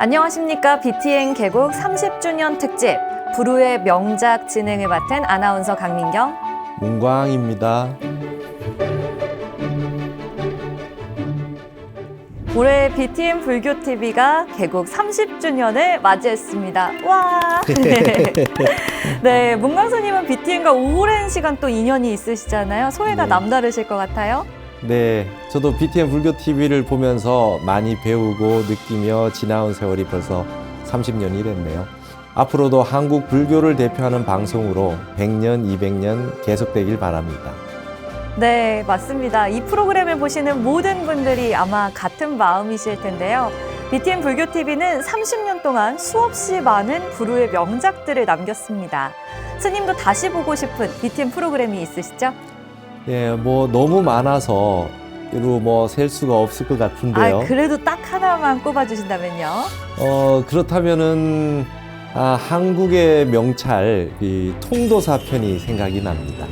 안녕하십니까. BTN 개국 30주년 특집 불후의 명작 진행을 맡은 아나운서 강민경, 문광입니다. 올해 BTN 불교TV가 개국 30주년을 맞이했습니다. 와! 네, 문광선님은 BTN과 오랜 시간 또 인연이 있으시잖아요. 소회가 네. 남다르실 것 같아요. 네, 저도 BTN 불교 TV를 보면서 많이 배우고 느끼며 지나온 세월이 벌써 30년이 됐네요. 앞으로도 한국 불교를 대표하는 방송으로 100년, 200년 계속되길 바랍니다. 네, 맞습니다. 이 프로그램을 보시는 모든 분들이 아마 같은 마음이실 텐데요. BTN 불교TV는 30년 동안 수없이 많은 불후의 명작들을 남겼습니다. 스님도 다시 보고 싶은 BTN 프로그램이 있으시죠? 예, 너무 많아서 셀 수가 없을 것 같은데요. 그래도 딱 하나만 꼽아주신다면요? 그렇다면은 한국의 명찰 이 통도사 편이 생각이 납니다.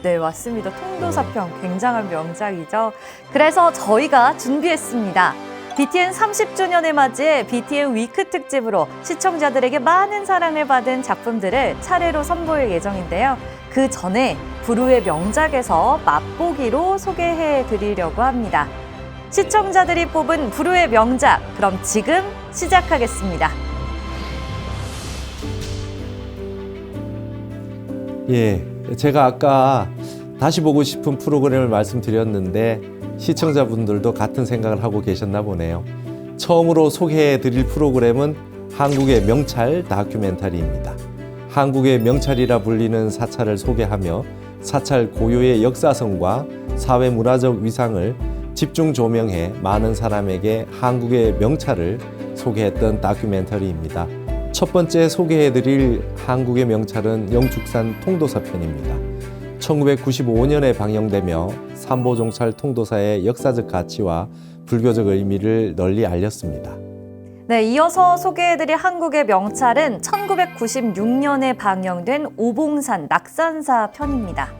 네, 맞습니다. 통도사편 굉장한 명작이죠. 그래서 저희가 준비했습니다. BTN 30주년을 맞이해 BTN 위크 특집으로 시청자들에게 많은 사랑을 받은 작품들을 차례로 선보일 예정인데요. 그 전에 불후의 명작에서 맛보기로 소개해 드리려고 합니다. 시청자들이 뽑은 불후의 명작, 그럼 지금 시작하겠습니다. 예, 제가 아까 다시 보고 싶은 프로그램을 말씀드렸는데 시청자분들도 같은 생각을 하고 계셨나 보네요. 처음으로 소개해 드릴 프로그램은 한국의 명찰 다큐멘터리입니다. 한국의 명찰이라 불리는 사찰을 소개하며 사찰 고유의 역사성과 사회문화적 위상을 집중 조명해 많은 사람에게 한국의 명찰을 소개했던 다큐멘터리입니다. 첫 번째 소개해드릴 한국의 명찰은 영축산 통도사 편입니다. 1995년에 방영되며 삼보종찰 통도사의 역사적 가치와 불교적 의미를 널리 알렸습니다. 네, 이어서 소개해드릴 한국의 명찰은 1996년에 방영된 오봉산 낙산사 편입니다.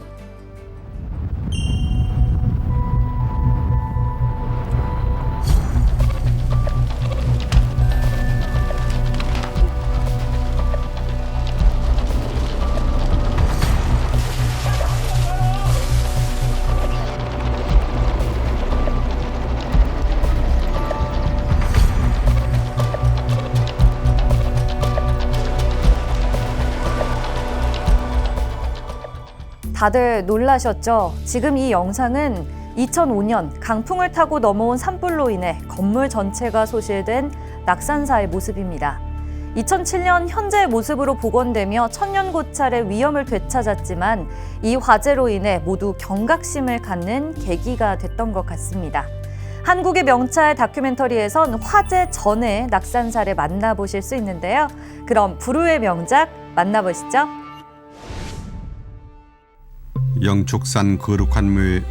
다들 놀라셨죠? 지금 이 영상은 2005년 강풍을 타고 넘어온 산불로 인해 건물 전체가 소실된 낙산사의 모습입니다. 2007년 현재의 모습으로 복원되며 천년고찰의 위엄을 되찾았지만 이 화재로 인해 모두 경각심을 갖는 계기가 됐던 것 같습니다. 한국의 명찰 다큐멘터리에선 화재 전에 낙산사를 만나보실 수 있는데요. 그럼 불후의 명작 만나보시죠. 영축산 거룩한 물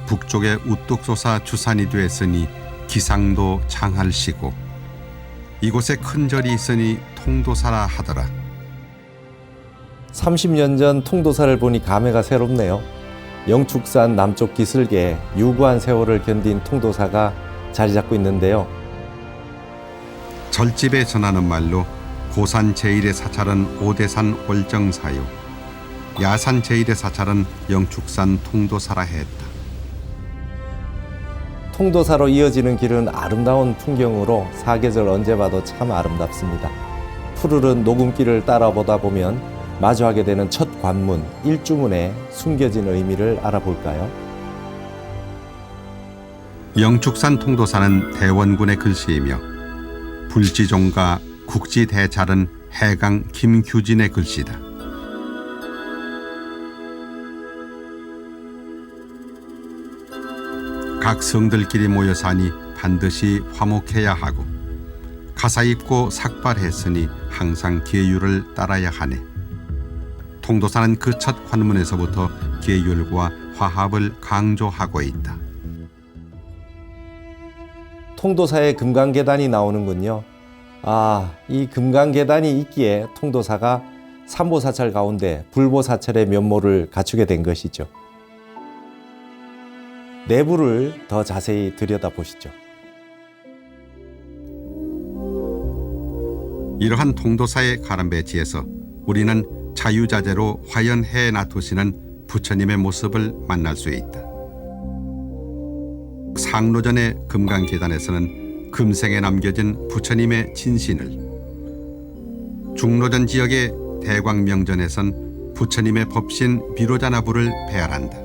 북쪽에 우뚝 솟아 주산이 되었으니 기상도 장할시고 이곳에 큰 절이 있으니 통도사라 하더라. 30년 전 통도사를 보니 감회가 새롭네요. 영축산 남쪽 기슭에 유구한 세월을 견딘 통도사가 자리 잡고 있는데요. 절집에 전하는 말로 고산 제1의 사찰은 오대산 월정사요 야산 제1의 사찰은 영축산 통도사라 했다. 통도사로 이어지는 길은 아름다운 풍경으로 사계절 언제 봐도 참 아름답습니다. 푸르른 녹음길을 따라보다 보면 마주하게 되는 첫 관문, 일주문에 숨겨진 의미를 알아볼까요? 영축산 통도사는 대원군의 글씨이며 불지종가 국지대찰은 해강 김규진의 글씨다. 각 성들끼리 모여 사니 반드시 화목해야 하고 가사 입고 삭발했으니 항상 계율을 따라야 하네. 통도사는 그 첫 관문에서부터 계율과 화합을 강조하고 있다. 통도사의 금강계단이 나오는군요. 이 금강계단이 있기에 통도사가 삼보사찰 가운데 불보사찰의 면모를 갖추게 된 것이죠. 내부를 더 자세히 들여다보시죠. 이러한 통도사의 가람배지에서 우리는 자유자재로 화연해 놔두시는 부처님의 모습을 만날 수 있다. 상로전의 금강계단에서는 금생에 남겨진 부처님의 진신을, 중로전 지역의 대광명전에선 부처님의 법신 비로자나불을 배열한다.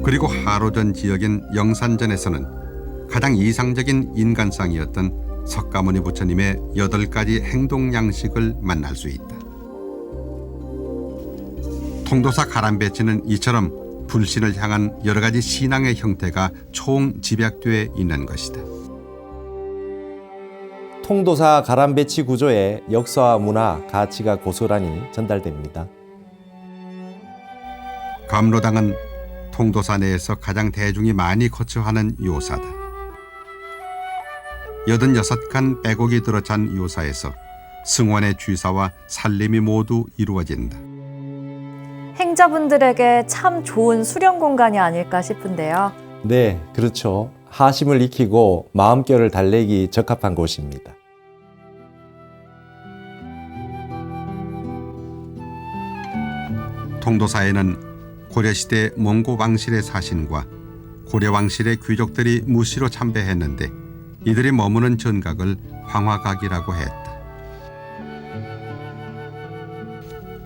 그리고 하로전 지역인 영산전에서는 가장 이상적인 인간상이었던 석가모니 부처님의 8가지 행동 양식을 만날 수 있다. 통도사 가람배치는 이처럼 불신을 향한 여러 가지 신앙의 형태가 총 집약되어 있는 것이다. 통도사 가람배치 구조에 역사와 문화, 가치가 고스란히 전달됩니다. 감로당은 통도사 내에서 가장 대중이 많이 거처하는 요사다. 86칸 빼곡이 들어찬 요사에서 승원의 취사와 살림이 모두 이루어진다. 행자분들에게 참 좋은 수련 공간이 아닐까 싶은데요. 네, 그렇죠. 하심을 익히고 마음결을 달래기 적합한 곳입니다. 통도사에는 고려시대 몽고 왕실의 사신과 고려 왕실의 귀족들이 무시로 참배했는데 이들이 머무는 전각을 황화각이라고 했다.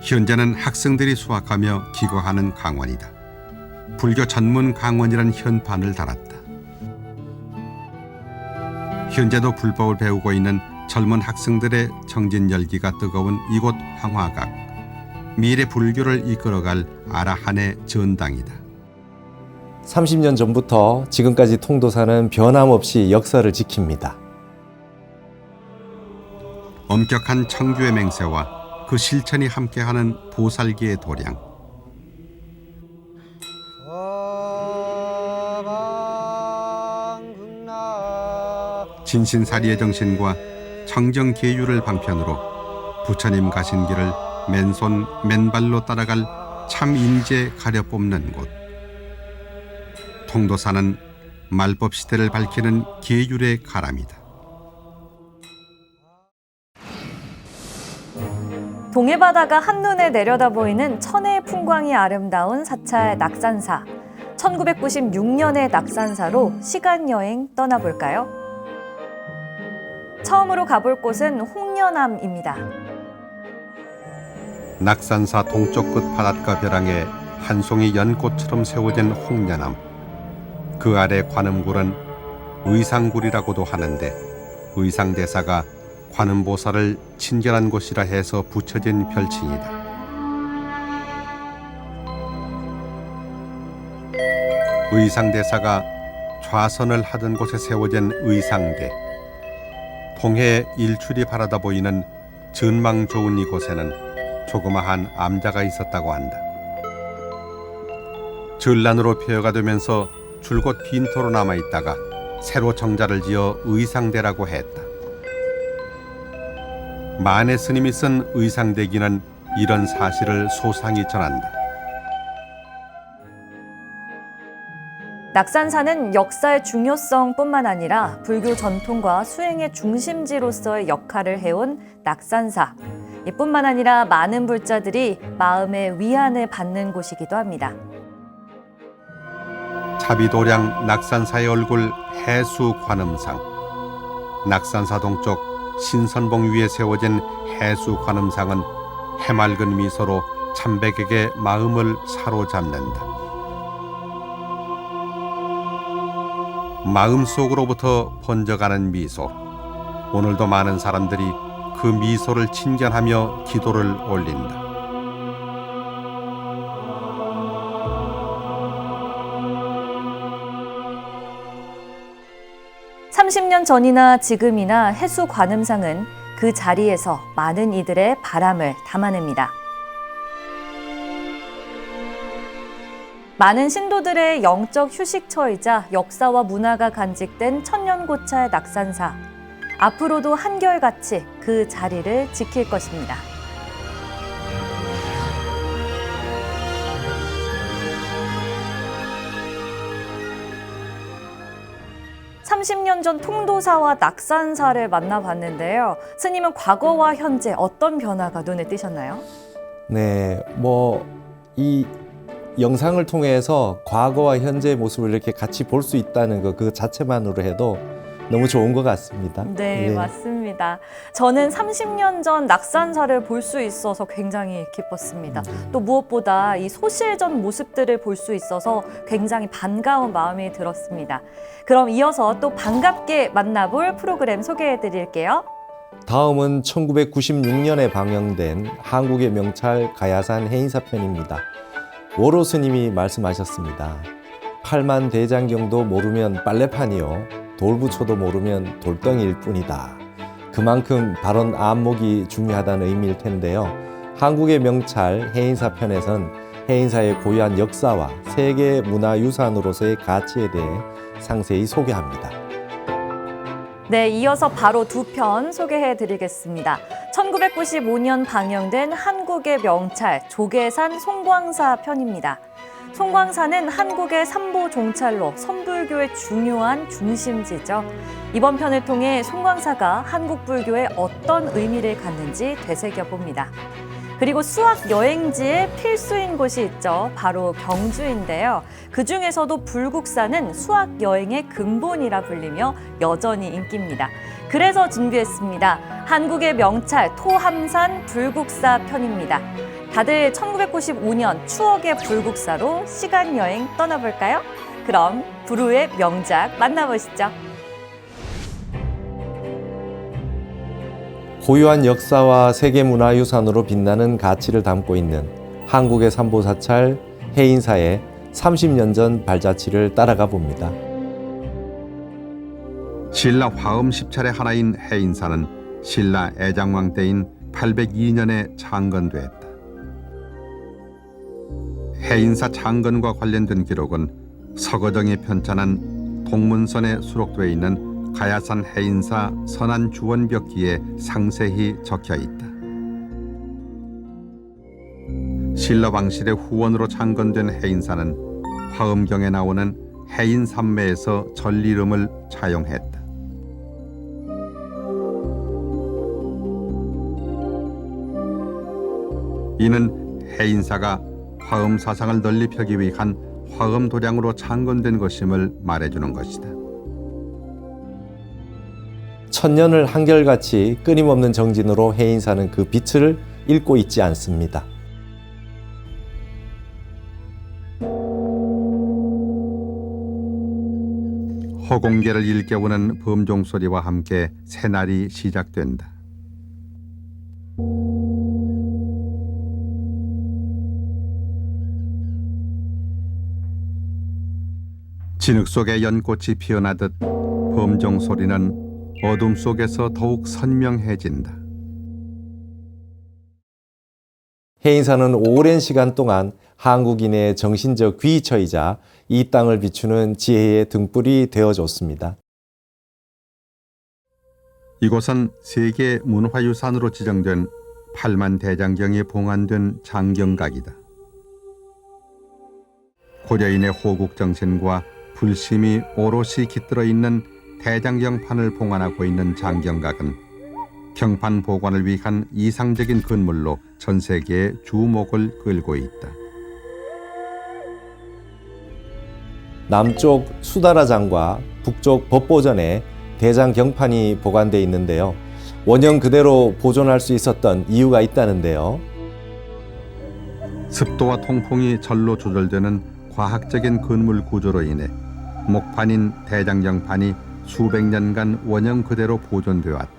현재는 학생들이 수학하며 기거하는 강원이다. 불교 전문 강원이란 현판을 달았다. 현재도 불법을 배우고 있는 젊은 학생들의 정진 열기가 뜨거운 이곳 황화각. 미래 불교를 이끌어갈 아라한의 전당이다. 30년 전부터 지금까지 통도사는 변함없이 역사를 지킵니다. 엄격한 청규의 맹세와 그 실천이 함께하는 보살기의 도량. 진신사리의 정신과 청정계율을 방편으로 부처님 가신 길을 맨손 맨발로 따라갈 참 인재 가려 뽑는 곳. 통도사는 말법 시대를 밝히는 계율의 가람이다. 동해바다가 한눈에 내려다 보이는 천혜의 풍광이 아름다운 사찰 낙산사. 1996년의 낙산사로 시간여행 떠나볼까요? 처음으로 가볼 곳은 홍련암입니다. 낙산사 동쪽 끝 바닷가 벼랑에 한 송이 연꽃처럼 세워진 홍련암. 그 아래 관음굴은 의상굴이라고도 하는데 의상대사가 관음보살을 친절한 곳이라 해서 붙여진 별칭이다. 의상대사가 좌선을 하던 곳에 세워진 의상대. 동해 일출이 바라다 보이는 전망 좋은 이곳에는 조그마한 암자가 있었다고 한다. 전란으로 폐허가 되면서 줄곧 빈토로 남아있다가 새로 정자를 지어 의상대라고 했다. 만해 스님이 쓴 의상대기는 이런 사실을 소상히 전한다. 낙산사는 역사의 중요성뿐만 아니라 불교 전통과 수행의 중심지로서의 역할을 해온 낙산사. 이뿐만 아니라 많은 불자들이 마음의 위안을 받는 곳이기도 합니다. 차비도량 낙산사의 얼굴 해수 관음상. 낙산사 동쪽 신선봉 위에 세워진 해수 관음상은 해맑은 미소로 참백에게 마음을 사로잡는다. 마음속으로부터 번져가는 미소. 오늘도 많은 사람들이 그 미소를 친견하며 기도를 올린다. (30년) 전이나 지금이나 해수 관음상은 그 자리에서 많은 이들의 바람을 담아냅니다. 많은 신도들의 영적 휴식처이자 역사와 문화가 간직된 천년고찰 낙산사. 앞으로도 한결같이 그 자리를 지킬 것입니다. 30년 전 통도사와 낙산사를 만나봤는데요. 스님은 과거와 현재 어떤 변화가 눈에 띄셨나요? 네, 이 영상을 통해서 과거와 현재의 모습을 이렇게 같이 볼 수 있다는 것, 그 자체만으로 해도 너무 좋은 것 같습니다. 네, 맞습니다. 저는 30년 전 낙산사를 볼 수 있어서 굉장히 기뻤습니다. 또 무엇보다 이 소실 전 모습들을 볼 수 있어서 굉장히 반가운 마음이 들었습니다. 그럼 이어서 또 반갑게 만나볼 프로그램 소개해 드릴게요. 다음은 1996년에 방영된 한국의 명찰 가야산 해인사 편입니다. 워로 스님이 말씀하셨습니다. 팔만 대장경도 모르면 빨래판이요. 돌부초도 모르면 돌덩이일 뿐이다. 그만큼 발언 안목이 중요하다는 의미일 텐데요. 한국의 명찰 해인사 편에선 해인사의 고유한 역사와 세계 문화유산으로서의 가치에 대해 상세히 소개합니다. 네, 이어서 바로 두 편 소개해 드리겠습니다. 1995년 방영된 한국의 명찰 조계산 송광사 편입니다. 송광사는 한국의 삼보 종찰로 선불교의 중요한 중심지죠. 이번 편을 통해 송광사가 한국 불교에 어떤 의미를 갖는지 되새겨 봅니다. 그리고 수학 여행지의 필수인 곳이 있죠. 바로 경주인데요. 그중에서도 불국사는 수학 여행의 근본이라 불리며 여전히 인기입니다. 그래서 준비했습니다. 한국의 명찰 토함산 불국사 편입니다. 다들 1995년 추억의 불국사로 시간여행 떠나볼까요? 그럼 불후의 명작 만나보시죠. 고유한 역사와 세계문화유산으로 빛나는 가치를 담고 있는 한국의 삼보사찰 해인사의 30년 전 발자취를 따라가 봅니다. 신라 화엄 10차례 하나인 해인사는 신라 애장왕 때인 802년에 창건되었다. 해인사 창건과 관련된 기록은 서거정에 편찬한 동문선에 수록되어 있는 가야산 해인사 선안 주원벽기에 상세히 적혀 있다. 신라 왕실의 후원으로 창건된 해인사는 화엄경에 나오는 해인산매에서 절 이름을 차용했다. 이는 해인사가 화엄 사상을 널리 펴기 위한 화엄 도량으로 창건된 것임을 말해주는 것이다. 천년을 한결같이 끊임없는 정진으로 해인사는 그 빛을 잃고 있지 않습니다. 허공계를 일깨우는 범종 소리와 함께 새날이 시작된다. 진흙 속에 연꽃이 피어나듯 범종 소리는 어둠 속에서 더욱 선명해진다. 해인사는 오랜 시간 동안 한국인의 정신적 귀처이자 이 땅을 비추는 지혜의 등불이 되어줬습니다. 이곳은 세계 문화유산으로 지정된 8만 대장경이 봉안된 장경각이다. 고려인의 호국정신과 불심이 오롯이 깃들어 있는 대장경판을 봉안하고 있는 장경각은 경판 보관을 위한 이상적인 건물로 전 세계의 주목을 끌고 있다. 남쪽 수다라장과 북쪽 법보전에 대장경판이 보관되어 있는데요. 원형 그대로 보존할 수 있었던 이유가 있다는데요. 습도와 통풍이 절로 조절되는 과학적인 건물 구조로 인해 목판인 대장경판이 수백 년간 원형 그대로 보존되어 왔다.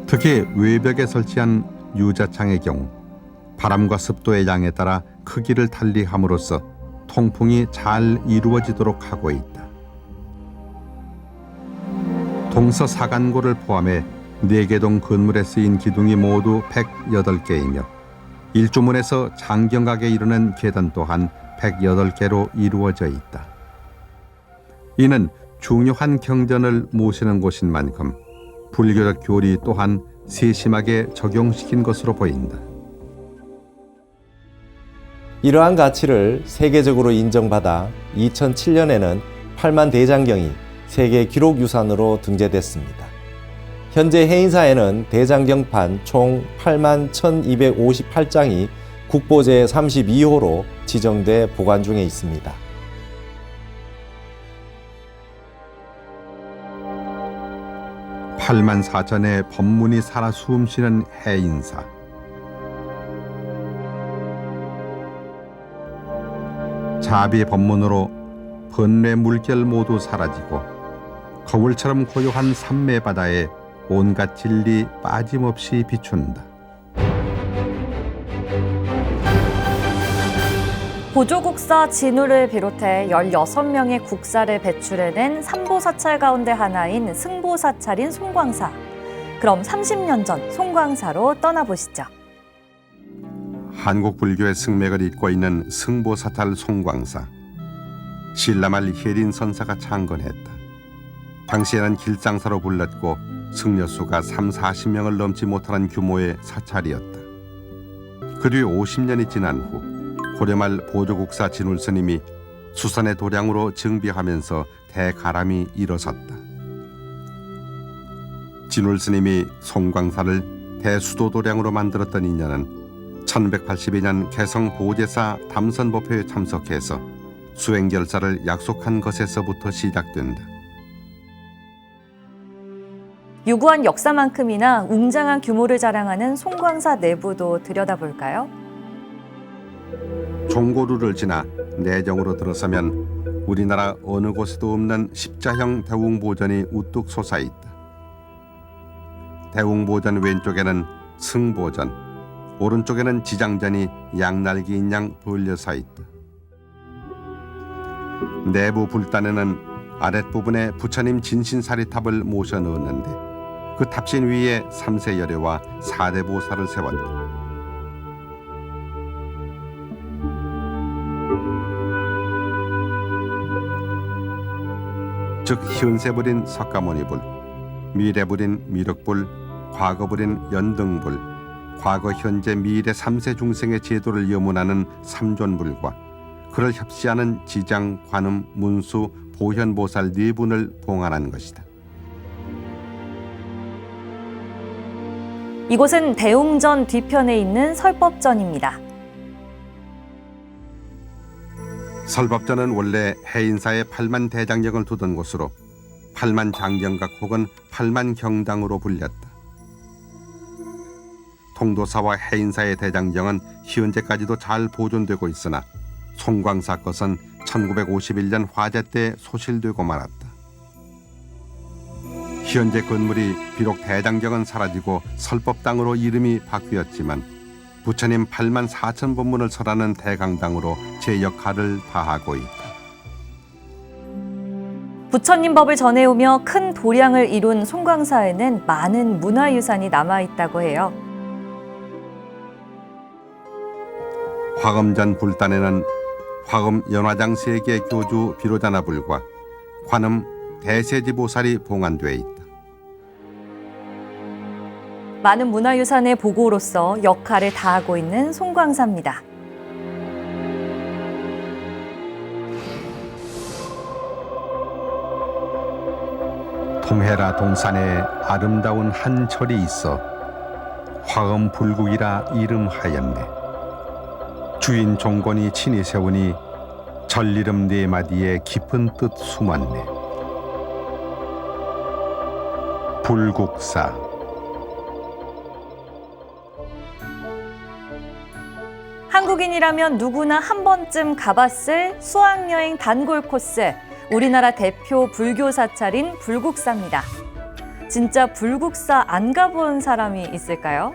특히 외벽에 설치한 유자창의 경우 바람과 습도의 양에 따라 크기를 달리함으로써 통풍이 잘 이루어지도록 하고 있다. 동서사간고를 포함해 4개 동 건물에 쓰인 기둥이 모두 108개이며 일주문에서 장경각에 이르는 계단 또한 108개로 이루어져 있다. 이는 중요한 경전을 모시는 곳인 만큼 불교적 교리 또한 세심하게 적용시킨 것으로 보인다. 이러한 가치를 세계적으로 인정받아 2007년에는 8만 대장경이 세계 기록유산으로 등재됐습니다. 현재 해인사에는 대장경판 총 8만 1258장이 국보제 32호로 지정돼 보관 중에 있습니다. (8만 4천의) 법문이 살아 숨쉬는 해인사. 자비 법문으로 번뇌 물결 모두 사라지고 거울처럼 고요한 삼매 바다에 온갖 진리 빠짐없이 비춘다. 보조국사 진우를 비롯해 16명의 국사를 배출해낸 삼보사찰 가운데 하나인 승보사찰인 송광사. 그럼 30년 전 송광사로 떠나보시죠. 한국 불교의 승맥을 잇고 있는 승보사찰 송광사. 신라말 혜린 선사가 창건했다. 당시에는 길장사로 불렸고 승려수가 30-40명을 넘지 못하는 규모의 사찰이었다. 그 뒤 50년이 지난 후 고려말 보조국사 진울 스님이 수선의 도량으로 증비하면서 대가람이 일어섰다. 진울 스님이 송광사를 대수도 도량으로 만들었던 인연은 1182년 개성 보제사 담선법회에 참석해서 수행결사를 약속한 것에서부터 시작된다. 유구한 역사만큼이나 웅장한 규모를 자랑하는 송광사 내부도 들여다볼까요? 종고루를 지나 내정으로 들어서면 우리나라 어느 곳에도 없는 십자형 대웅보전이 우뚝 솟아있다. 대웅보전 왼쪽에는 승보전, 오른쪽에는 지장전이 양날개인 양 벌려 서 있다. 내부 불단에는 아랫부분에 부처님 진신사리탑을 모셔 넣었는데 그 탑신 위에 3세 열애와 4대 보살을 세웠다. 즉 현세불인 석가모니불, 미래불인 미륵불, 과거불인 연등불, 과거 현재 미래 3세 중생의 제도를 염원하는 삼존불과 그를 협시하는 지장, 관음, 문수, 보현보살 4분을 봉안한 것이다. 이곳은 대웅전 뒤편에 있는 설법전입니다. 설법전은 원래 해인사의 8만 대장경을 두던 곳으로 8만 장경각 혹은 8만 경당으로 불렸다. 통도사와 해인사의 대장경은 현재까지도 잘 보존되고 있으나 송광사 것은 1951년 화재 때 소실되고 말았다. 현재 건물이 비록 대장경은 사라지고 설법당으로 이름이 바뀌었지만 부처님 8만 4천 법문을 설하는 대강당으로 제 역할을 다하고 있다. 부처님 법을 전해오며 큰 도량을 이룬 송광사에는 많은 문화유산이 남아있다고 해요. 화엄전 불단에는 화엄 연화장 세계 교주 비로자나불과 관음 대세지보살이 봉안되어 있다. 많은 문화유산의 보고로서 역할을 다하고 있는 송광사입니다. 통해라 동산에 아름다운 한 절이 있어 화엄 불국이라 이름하였네. 주인 종건이 친히 세우니 절 이름 4마디에 깊은 뜻 숨었네. 불국사. 한국인이라면 누구나 한 번쯤 가봤을 수학여행 단골 코스, 우리나라 대표 불교 사찰인 불국사입니다. 진짜 불국사 안 가본 사람이 있을까요?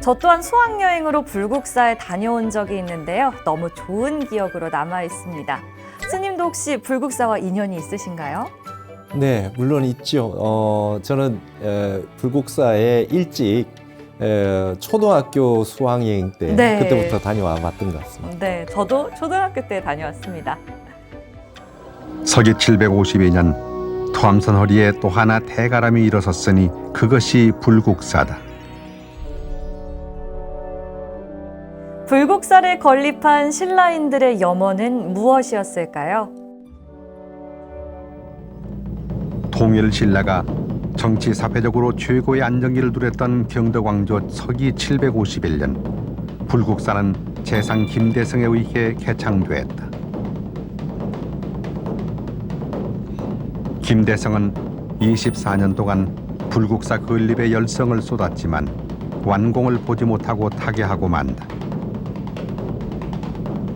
저 또한 수학여행으로 불국사에 다녀온 적이 있는데요. 너무 좋은 기억으로 남아 있습니다. 스님도 혹시 불국사와 인연이 있으신가요? 네, 물론 있죠. 저는 불국사에 일찍 초등학교 수학여행 때 네. 그때부터 다녀와 봤던 것 같습니다. 네, 저도 초등학교 때 다녀왔습니다. 서기 752년 토암산 허리에 또 하나 대가람이 일어섰으니 그것이 불국사다. 불국사를 건립한 신라인들의 염원은 무엇이었을까요? 통일신라가 정치 사회적으로 최고의 안정기를 누렸던 경덕왕조 서기 751년 불국사는 재상 김대성에 의해 개창되었다. 김대성은 24년 동안 불국사 건립에 열성을 쏟았지만 완공을 보지 못하고 타계하고 만다.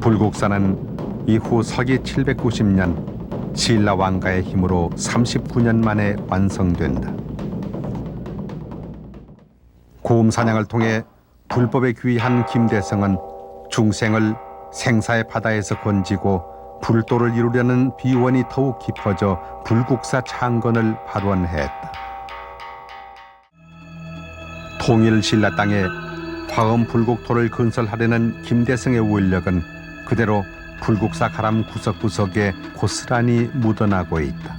불국사는 이후 서기 790년 신라 왕가의 힘으로 39년 만에 완성된다. 고음 사냥을 통해 불법에 귀한 김대성은 중생을 생사의 바다에서 건지고 불도를 이루려는 비원이 더욱 깊어져 불국사 창건을 발원했다. 통일 신라 땅에 화엄 불국토를 건설하려는 김대성의 원력은 그대로 불국사 가람 구석구석에 고스란히 묻어나고 있다.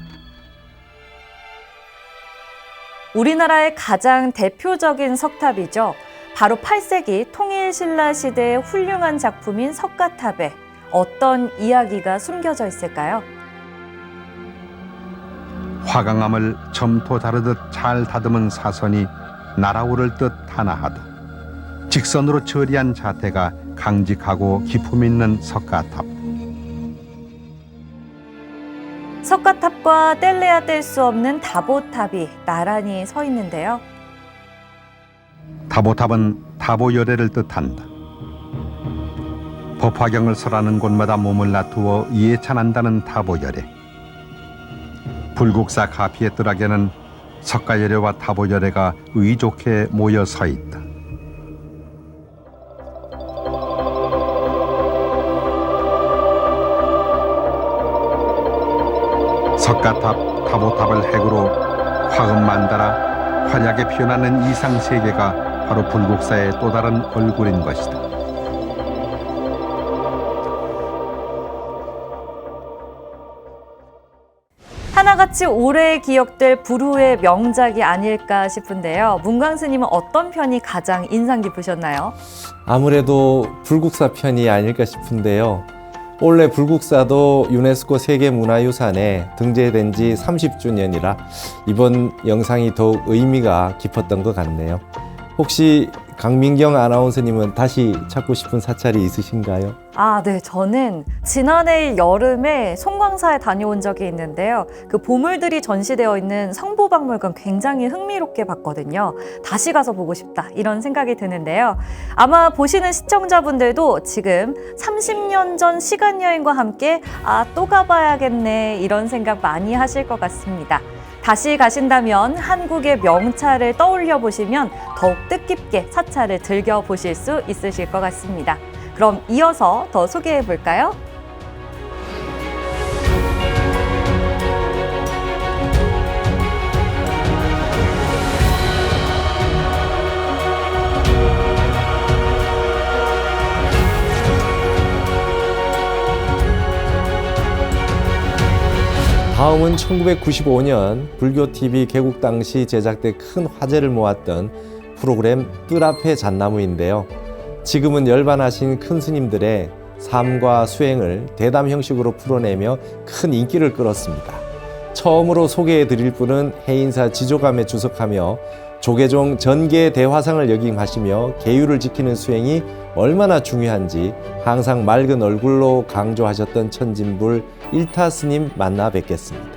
우리나라의 가장 대표적인 석탑이죠. 바로 8세기 통일신라 시대의 훌륭한 작품인 석가탑에 어떤 이야기가 숨겨져 있을까요? 화강암을 점토 다르듯 잘 다듬은 사선이 날아오를 듯 하나하다. 직선으로 처리한 자태가 강직하고 기품 있는 석가탑. 석가탑과 뗄래야 뗄 수 없는 다보탑이 나란히 서 있는데요. 다보탑은 다보열애를 뜻한다. 법화경을 설하는 곳마다 몸을 놔두어 예찬한다는 다보열애. 불국사 가피의 뜰악에는 석가열애와 다보열애가 의좋게 모여 서 있다. 석가탑, 다보탑을 핵으로 화음만 달아 화려하게 피어나는 이상세계가 바로 불국사의 또 다른 얼굴인 것이다. 하나같이 오래 기억될 불후의 명작이 아닐까 싶은데요. 문광 스님은 어떤 편이 가장 인상 깊으셨나요? 아무래도 불국사 편이 아닐까 싶은데요. 올해 불국사도 유네스코 세계문화유산에 등재된 지 30주년이라 이번 영상이 더욱 의미가 깊었던 것 같네요. 혹시 강민경 아나운서님은 다시 찾고 싶은 사찰이 있으신가요? 네. 저는 지난해 여름에 송광사에 다녀온 적이 있는데요. 그 보물들이 전시되어 있는 성보박물관 굉장히 흥미롭게 봤거든요. 다시 가서 보고 싶다 이런 생각이 드는데요. 아마 보시는 시청자분들도 지금 30년 전 시간여행과 함께 또 가봐야겠네 이런 생각 많이 하실 것 같습니다. 다시 가신다면 한국의 명찰을 떠올려 보시면 더욱 뜻깊게 사찰을 즐겨보실 수 있으실 것 같습니다. 그럼 이어서 더 소개해 볼까요? 다음은 1995년 불교TV 개국 당시 제작돼 큰 화제를 모았던 프로그램 뜰 앞의 잣나무인데요. 지금은 열반하신 큰 스님들의 삶과 수행을 대담 형식으로 풀어내며 큰 인기를 끌었습니다. 처음으로 소개해 드릴 분은 해인사 지조감에 주석하며 조계종 전계 대화상을 역임하시며 계율을 지키는 수행이 얼마나 중요한지 항상 맑은 얼굴로 강조하셨던 천진불 일타 스님 만나 뵙겠습니다.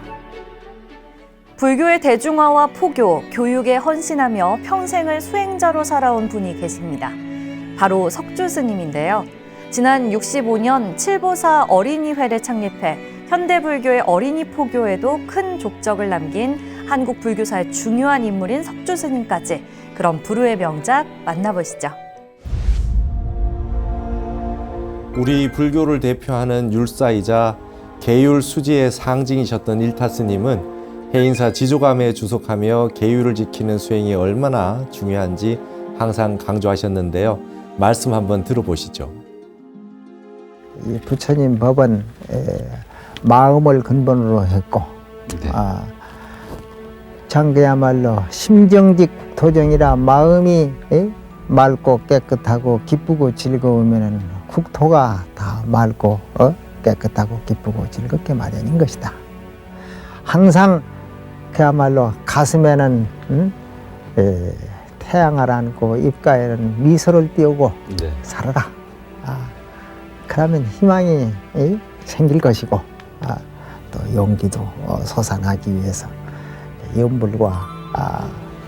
불교의 대중화와 포교, 교육에 헌신하며 평생을 수행자로 살아온 분이 계십니다. 바로 석주 스님인데요. 지난 65년 칠보사 어린이회를 창립해 현대불교의 어린이 포교에도 큰 족적을 남긴 한국 불교사의 중요한 인물인 석주 스님까지, 그럼 불후의 명작 만나보시죠. 우리 불교를 대표하는 율사이자 계율 수지의 상징이셨던 일타 스님은 해인사 지조감에 주석하며 계율을 지키는 수행이 얼마나 중요한지 항상 강조하셨는데요. 말씀 한번 들어보시죠. 이 부처님 법은 마음을 근본으로 했고, 네. 참 그야말로 심정직 도정이라 마음이 맑고 깨끗하고 기쁘고 즐거우면 국토가 다 맑고 깨끗하고 기쁘고 즐겁게 마련인 것이다. 항상 그야말로 가슴에는 태양을 안고 입가에는 미소를 띄우고 네. 살아라. 그러면 희망이 생길 것이고 또 용기도 솟아나기 위해서 염불과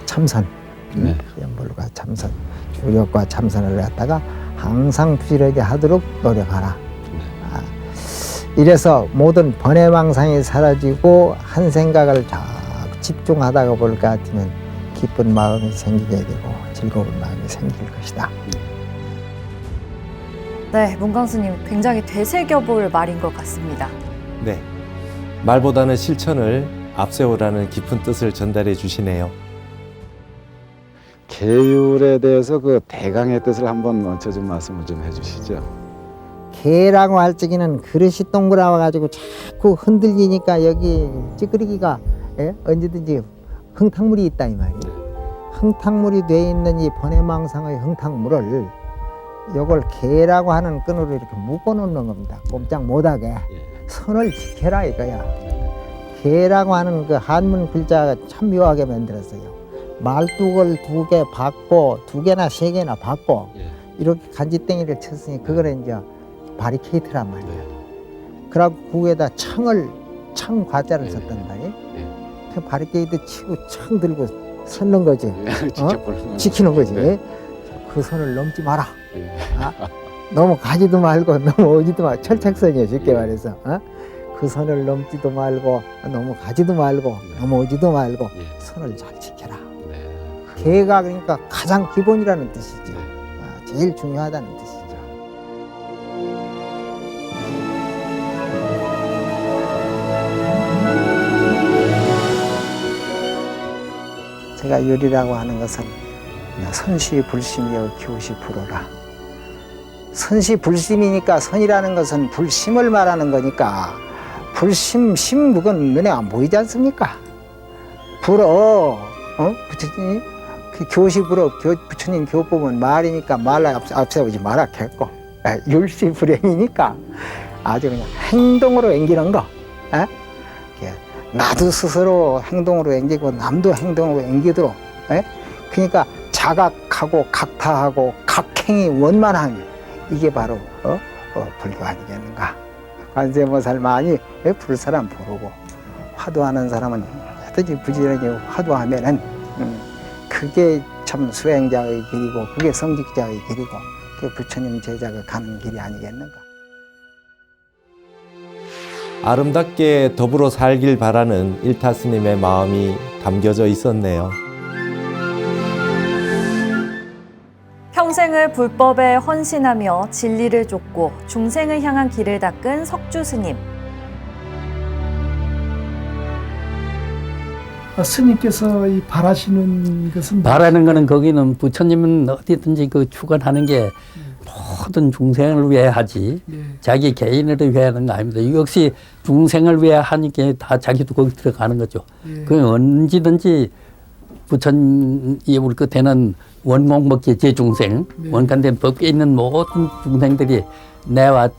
참선, 네. 염불과 참선, 주력과 참선을 갖다가 항상 부지런히 하도록 노력하라. 이래서 모든 번외망상이 사라지고 한 생각을 쫙 집중하다가 볼 것 같으면 기쁜 마음이 생기게 되고 즐거운 마음이 생길 것이다. 네, 문광수님 굉장히 되새겨볼 말인 것 같습니다. 네, 말보다는 실천을 앞세우라는 깊은 뜻을 전달해 주시네요. 계율에 대해서 그 대강의 뜻을 한번 먼저 좀 말씀을 좀 해주시죠. 개라고 할 적에는 그릇이 동그라워 가지고 자꾸 흔들리니까 여기 찌그러기가 언제든지 흥탕물이 있다 이 말이에요. 흥탕물이 돼 있는 이 번외망상의 흥탕물을 요걸 개라고 하는 끈으로 이렇게 묶어 놓는 겁니다. 꼼짝 못하게 선을 지켜라 이거야. 개라고 하는 그 한문 글자가 참 묘하게 만들었어요. 말뚝을 2개 받고 2개나 3개나 받고 이렇게 간지땡이를 쳤으니 그거는 이제 바리케이트란 말이에요. 그러고 그 위에다 창 과자를 썼단 말이에요. 그 바리케이트 치고 창 들고 섰는 거지. 지키는 거지. 그 선을 넘지 마라. 너무 가지도 말고 너무 오지도 말고 철책선이에요. 쉽게 말해서. 그 선을 넘지도 말고 너무 가지도 말고 너무 오지도 말고 선을 잘 지켜라. 개가 그러니까 가장 기본이라는 뜻이죠. 제일 중요하다는 뜻이죠. 제가 요리라고 하는 것은 선시불심이여 교시불오라. 선시불심이니까 선이라는 것은 불심을 말하는 거니까 불심, 심 그건 눈에 안 보이지 않습니까? 불어, 부처님 그 교시불어 부처님 교법은 말이니까 말을 앞세우지 마라 했고 율시불행이니까 아주 그냥 행동으로 옮기는 거. 나도 스스로 행동으로 옮기고 남도 행동으로 옮기도록. 그러니까 자각하고 각타하고 각행이 원만한 이게 바로 불교 아니겠는가. 관세음보살만이 불사람 부르고 화두하는 사람은 어떻게 부지런히 화두하면은 그게 참 수행자의 길이고 그게 성직자의 길이고 그 부처님 제자가 가는 길이 아니겠는가. 아름답게 더불어 살길 바라는 일타 스님의 마음이 담겨져 있었네요. 평생을 불법에 헌신하며 진리를 쫓고 중생을 향한 길을 닦은 석주 스님. 스님께서 이 바라시는 것은 바라는 거는 거기는 부처님은 어디든지 그 주관하는 게 모든 중생을 위해 하지 자기 개인을 위해 하는 거 아닙니다. 역시 중생을 위해 하니까 다 자기도 거기 들어가는 거죠. 그 언제든지 부처님이 울 끝에는 원공법계 제중생, 원간된 법계에 있는 모든 중생들이 내와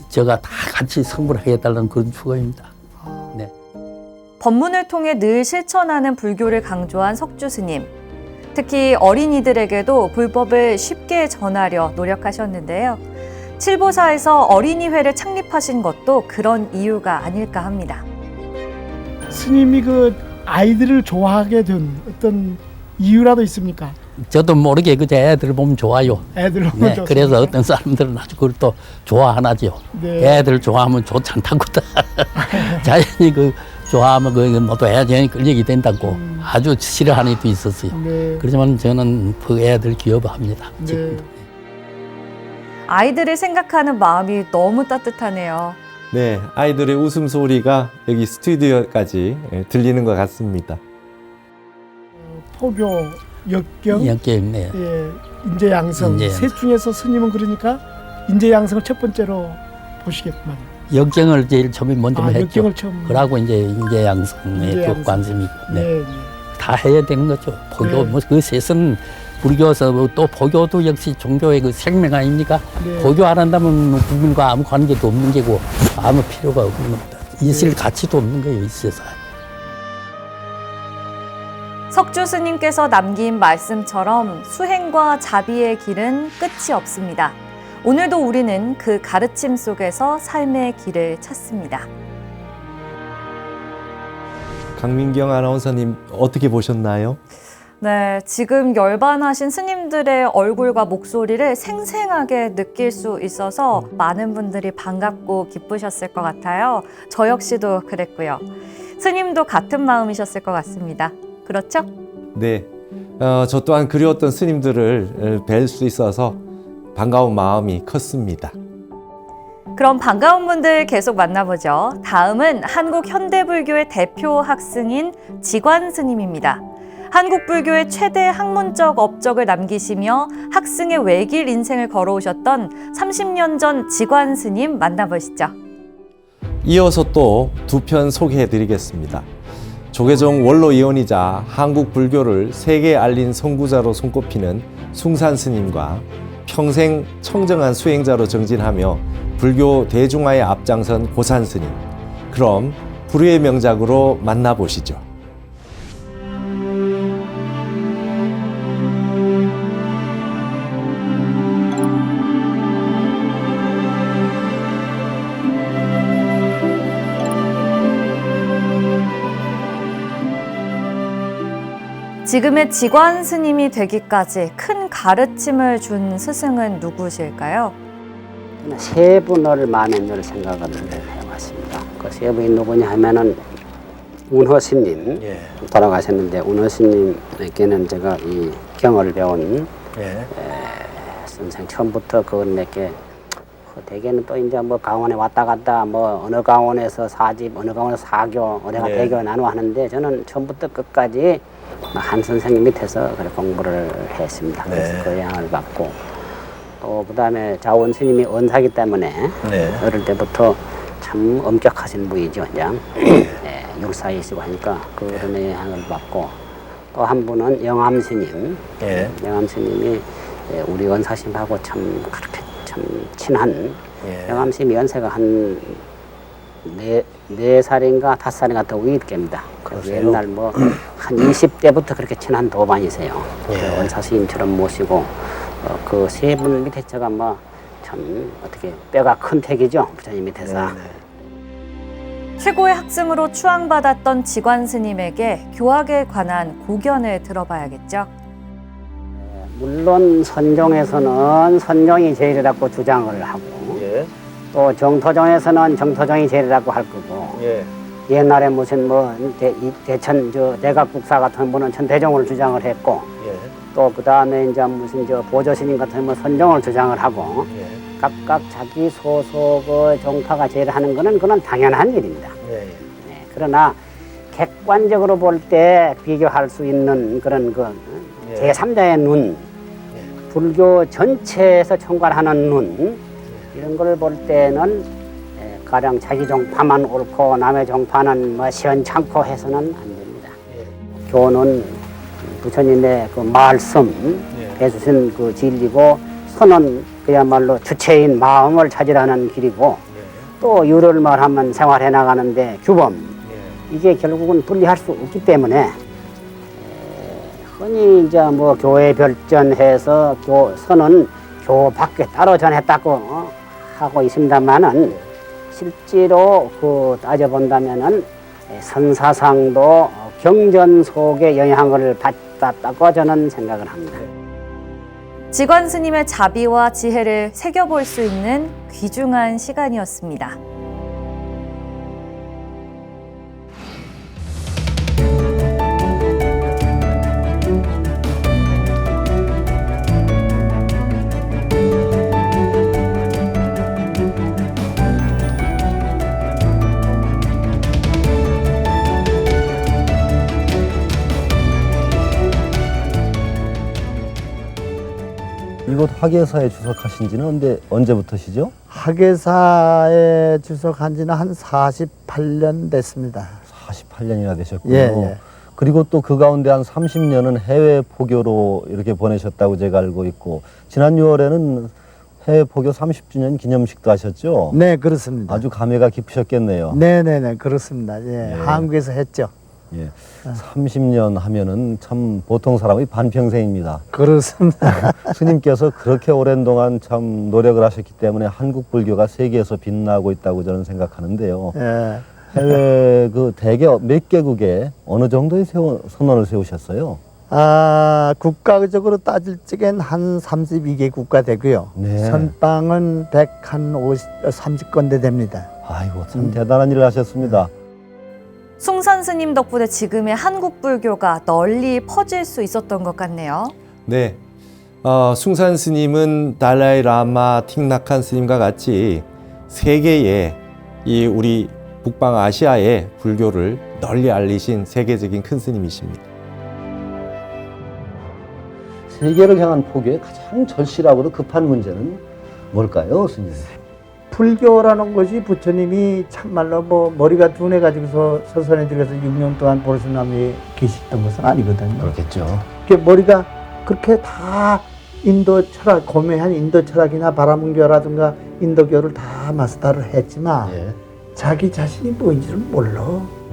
저가 다 같이 성불하게 해달라는 그런 추구입니다. 네. 법문을 통해 늘 실천하는 불교를 강조한 석주 스님. 특히 어린이들에게도 불법을 쉽게 전하려 노력하셨는데요. 칠보사에서 어린이회를 창립하신 것도 그런 이유가 아닐까 합니다. 스님이 그 아이들을 좋아하게 된 어떤 이유라도 있습니까? 저도 모르게 그저 애들 보면 좋아요. 애들 보면 네, 좋습니까? 그래서 어떤 사람들은 아주 그걸 또 좋아하나죠. 네. 애들 좋아하면 좋지 않다고다. 자연히 그 좋아하면 그 모두 애정이 끌리게 된다고 아주 싫어하는 이도 있었어요. 네. 그렇지만 저는 그 애들 기여합니다. 네. 아이들을 생각하는 마음이 너무 따뜻하네요. 네, 아이들의 웃음소리가 여기 스튜디오까지 들리는 것 같습니다. 포교, 역경, 역경이네요. 인재양성 인재양성. 셋 중에서 스님은 그러니까 인재양성을 첫 번째로 보시겠구만. 역경을 제일 처음에 먼저 했죠. 역경을 처음. 그러고 이제 인재양성에 또 인재양성. 관심이 있고. 네. 네. 다 해야 되는 거죠. 포교 네. 뭐 그 셋은 불교에서 또佛교도 역시 종교의 그 생명 아닙니까? 네.佛교 안 한다면 국민과 아무 관계도 없는 게고 아무 필요가 없는 겁니다. 있을 가치도 없는 거예요, 이 세상에. 석주 스님께서 남긴 말씀처럼 수행과 자비의 길은 끝이 없습니다. 오늘도 우리는 그 가르침 속에서 삶의 길을 찾습니다. 강민경 아나운서님 어떻게 보셨나요? 네, 지금 열반하신 스님들의 얼굴과 목소리를 생생하게 느낄 수 있어서 많은 분들이 반갑고 기쁘셨을 것 같아요. 저 역시도 그랬고요. 스님도 같은 마음이셨을 것 같습니다. 그렇죠? 네, 저 또한 그리웠던 스님들을 뵐 수 있어서 반가운 마음이 컸습니다. 그럼 반가운 분들 계속 만나보죠. 다음은 한국 현대불교의 대표 학승인 지관 스님입니다. 한국 불교의 최대 학문적 업적을 남기시며 학승의 외길 인생을 걸어오셨던 30년 전 지관 스님 만나보시죠. 이어서 또 두 편 소개해드리겠습니다. 조계종 원로 이원이자 한국 불교를 세계에 알린 선구자로 손꼽히는 숭산 스님과 평생 청정한 수행자로 정진하며 불교 대중화에 앞장선 고산 스님. 그럼 불후의 명작으로 만나보시죠. 지금의 지관 스님이 되기까지 큰 가르침을 준 스승은 누구실까요? 세 분을 마음에 늘 생각을 해왔습니다. 그 세 분이 누구냐 하면은 운허 스님 돌아가셨는데 운허 스님에게는 제가 이 경을 배운 선생 처음부터 그분에게 대개는 또 이제 뭐 강원에 왔다 갔다 뭐 어느 강원에서 사집 어느 강원에서 사교 어디가 대교 나누어 하는데 저는 처음부터 끝까지 한 선생님 밑에서 그렇게 공부를 했습니다. 그래서 그 영향을 받고 또 그다음에 자원 스님이 은사기 때문에 어릴 때부터 참 엄격하신 분이죠. 그냥 율사이시고 하니까 그런 영향을 받고 또 한 분은 영암 스님, 영암 스님이 우리 은사심하고 참 그렇게 참 친한 영암 스님 연세가 한 네 살인가 5살인가 더 위일 겁니다. 그래서 옛날 뭐 한 20대부터 그렇게 친한 도반이세요. 원사 스님처럼 모시고 그 세 분 밑에 제가 뭐 참 어떻게 뼈가 큰 택이죠. 부처님 밑에서. 최고의 학승으로 추앙받았던 지관 스님에게 교학에 관한 고견을 들어봐야겠죠. 물론 선종에서는 선종이 제일이라고 주장을 하고 또 정토종에서는 정토종이 제일이라고 할 거고 옛날에 무슨 뭐 대천 대각국사 같은 분은 천대종을 주장을 했고 또 그 다음에 이제 무슨 보조스님 같은 분 선종을 주장을 하고 각각 자기 소속의 종파가 제일 하는 거는 그건 당연한 일입니다. 그러나 객관적으로 볼 때 비교할 수 있는 그런 그 제3자의 눈, 불교 전체에서 총괄하는 눈 이런 걸 볼 때는 가령 자기 종파만 옳고 남의 종파는 뭐 시원찮고 해서는 안 됩니다. 교는 부처님의 그 말씀 해주신 그 진리고 선은 그야말로 주체인 마음을 찾으라는 길이고 또 유를 말하면 생활해 나가는데 규범 이게 결국은 분리할 수 없기 때문에 흔히 이제 뭐 교회 별전해서 선은 교 밖에 따로 전했다고 하고 있습니다만은 실제로 그 따져본다면은 선사상도 경전 속의 영향을 받았다고 저는 생각을 합니다. 지관 스님의 자비와 지혜를 새겨볼 수 있는 귀중한 시간이었습니다. 이곳 학예사에 주석하신 지는 언제부터시죠? 학예사에 주석한 지는 한 48년 됐습니다. 48년이나 되셨군요. 예, 예. 그리고 또 그 가운데 한 30년은 해외 포교로 이렇게 보내셨다고 제가 알고 있고 지난 6월에는 해외 포교 30주년 기념식도 하셨죠? 네, 그렇습니다. 아주 감회가 깊으셨겠네요. 네네네, 그렇습니다. 예, 한국에서 했죠. 예. 30년 하면은 참 보통 사람의 반평생입니다. 그렇습니다. 스님께서 그렇게 오랜 동안 참 노력을 하셨기 때문에 한국 불교가 세계에서 빛나고 있다고 저는 생각하는데요. 예. 해외 그 대개 몇 개국에 어느 정도의 선언을 세우셨어요? 국가적으로 따질 적엔 한 32개 국가 되고요. 네. 선방은 130건대 됩니다. 아이고 참 대단한 일을 하셨습니다. 숭산 스님 덕분에 지금의 한국 불교가 널리 퍼질 수 있었던 것 같네요. 네, 숭산 스님은 달라이 라마 틱나칸 스님과 같이 세계에 이 우리 북방아시아의 불교를 널리 알리신 세계적인 큰 스님이십니다. 세계를 향한 포교의 가장 절실하고도 급한 문제는 뭘까요, 스님? 불교라는 것이 부처님이 참말로 뭐 머리가 둔해가지고서 서선에 들어가서 6년 동안 보르스남에 계셨던 것은 아니거든요. 그렇겠죠. 머리가 그렇게 다 인도 철학, 고매한 인도 철학이나 바라문교라든가 인도교를 다 마스터를 했지만 예. 자기 자신이 뭔지는 몰라.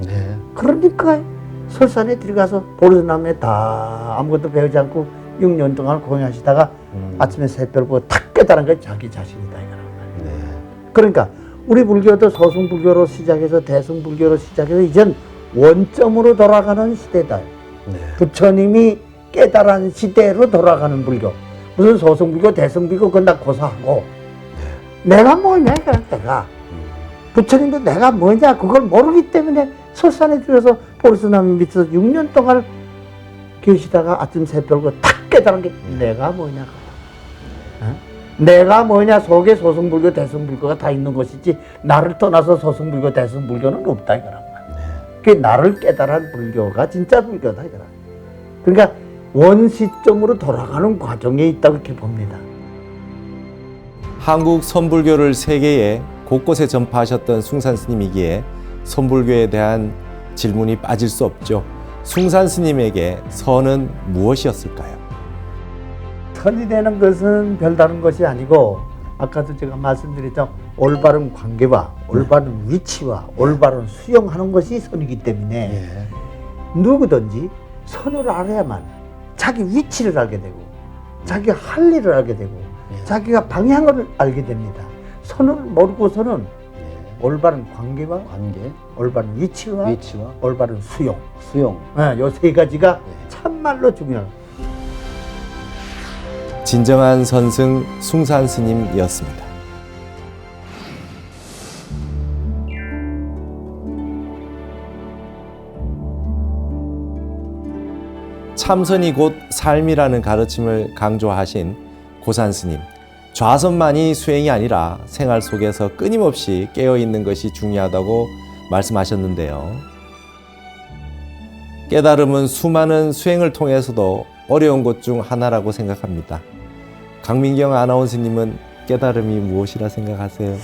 네. 그러니까 설산에 들어가서 보르스남에 다 아무것도 배우지 않고 6년 동안 공연하시다가 아침에 새벽을 보고 탁 깨달은 게 자기 자신이다 이거란 말이에요. 네. 그러니까 우리 불교도 소승불교로 시작해서 대승불교로 시작해서 이젠 원점으로 돌아가는 시대다. 네. 부처님이 깨달은 시대로 돌아가는 불교. 무슨 소승불교, 대승불교 그건 다 고사하고 내가 뭐냐 내가 부처님도 내가 뭐냐 그걸 모르기 때문에 설산에 들어서 보르스남 밑에서 6년 동안 계시다가 아침 새벽을 탁 깨달은 게 내가 뭐냐. 내가 뭐냐 속에 소승불교, 대승불교가 다 있는 것이지 나를 떠나서 소승불교, 대승불교는 없다 이거란 말이야. 그게 나를 깨달은 불교가 진짜 불교다 이거라. 그러니까 원시점으로 돌아가는 과정에 있다고 이렇게 봅니다. 한국 선불교를 세계에 곳곳에 전파하셨던 숭산 스님이기에 선불교에 대한 질문이 빠질 수 없죠. 숭산 스님에게 선은 무엇이었을까요? 선이 되는 것은 별다른 것이 아니고 아까도 제가 말씀드렸죠. 올바른 관계와 올바른 위치와 올바른 수용하는 것이 선이기 때문에 누구든지 선을 알아야만 자기 위치를 알게 되고 자기가 할 일을 알게 되고 자기가 방향을 알게 됩니다. 선을 모르고서는 올바른 관계와 올바른 위치와 올바른 수용. 요 세 가지가 참말로 중요합니다. 진정한 선승 숭산 스님이었습니다. 참선이 곧 삶이라는 가르침을 강조하신 고산 스님. 좌선만이 수행이 아니라 생활 속에서 끊임없이 깨어있는 것이 중요하다고 말씀하셨는데요. 깨달음은 수많은 수행을 통해서도 어려운 것 중 하나라고 생각합니다. 강민경 아나운서님은 깨달음이 무엇이라 생각하세요?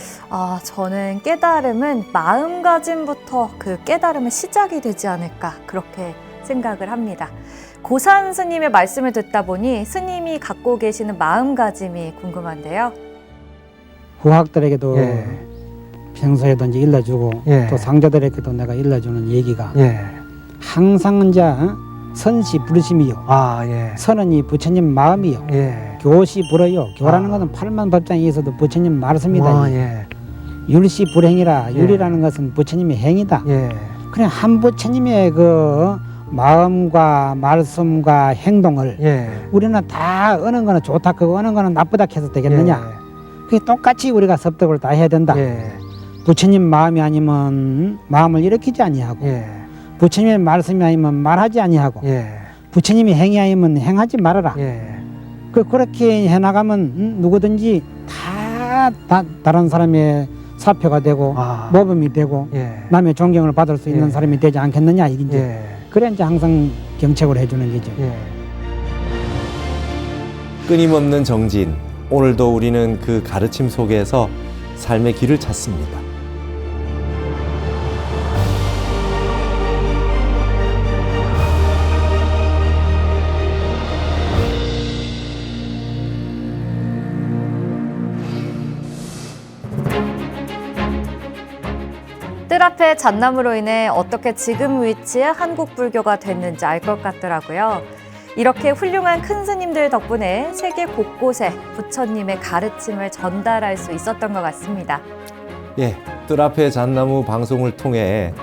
저는 깨달음은 마음가짐부터 그 깨달음의 시작이 되지 않을까 그렇게 생각을 합니다. 고산 스님의 말씀을 듣다 보니 스님이 갖고 계시는 마음가짐이 궁금한데요. 후학들에게도 평소에도 이제 일러주고 또 상자들에게도 내가 일러주는 얘기가 항상 이제 선시 불심이요. 선은 이 부처님 마음이요. 교시 불어요. 교라는 것은 8만 법장에 있어도 부처님 말씀이다. 율시 불행이라. 율이라는 것은 부처님의 행이다. 그냥 한 부처님의 그 마음과 말씀과 행동을 우리는 다 어느 거는 좋다 그거 어느 거는 나쁘다 해서 되겠느냐. 그게 똑같이 우리가 섭득을 다 해야 된다. 부처님 마음이 아니면 마음을 일으키지 아니하고 부처님의 말씀이 아니면 말하지 아니하고 부처님의 행위 아니면 행하지 말아라. 그렇게 해나가면 누구든지 다 다른 사람의 사표가 되고 모범이 되고 남의 존경을 받을 수 있는 사람이 되지 않겠느냐 이긴지. 그래 이제 항상 경책을 해주는 거죠. 끊임없는 정진. 오늘도 우리는 그 가르침 속에서 삶의 길을 찾습니다. 뜰 앞에 잣나무로 인해 어떻게 지금 위치의 한국 불교가 됐는지 알 것 같더라고요. 이렇게 훌륭한 큰 스님들 덕분에 세계 곳곳에 부처님의 가르침을 전달할 수 있었던 것 같습니다. 예, 뜰 앞에 잣나무 방송을 통해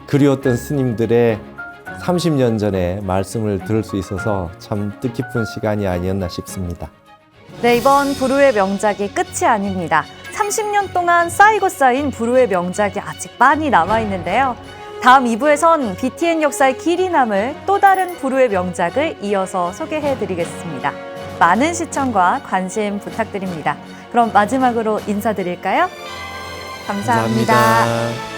그리웠던 스님들의 30년 전에 말씀을 들을 수 있어서 참 뜻깊은 시간이 아니었나 싶습니다. 네, 이번 불후의 명작이 끝이 아닙니다. 30년 동안 쌓이고 쌓인 불후의 명작이 아직 많이 남아있는데요. 다음 2부에선 BTN 역사의 길이 남을 또 다른 불후의 명작을 이어서 소개해드리겠습니다. 많은 시청과 관심 부탁드립니다. 그럼 마지막으로 인사드릴까요? 감사합니다. 감사합니다.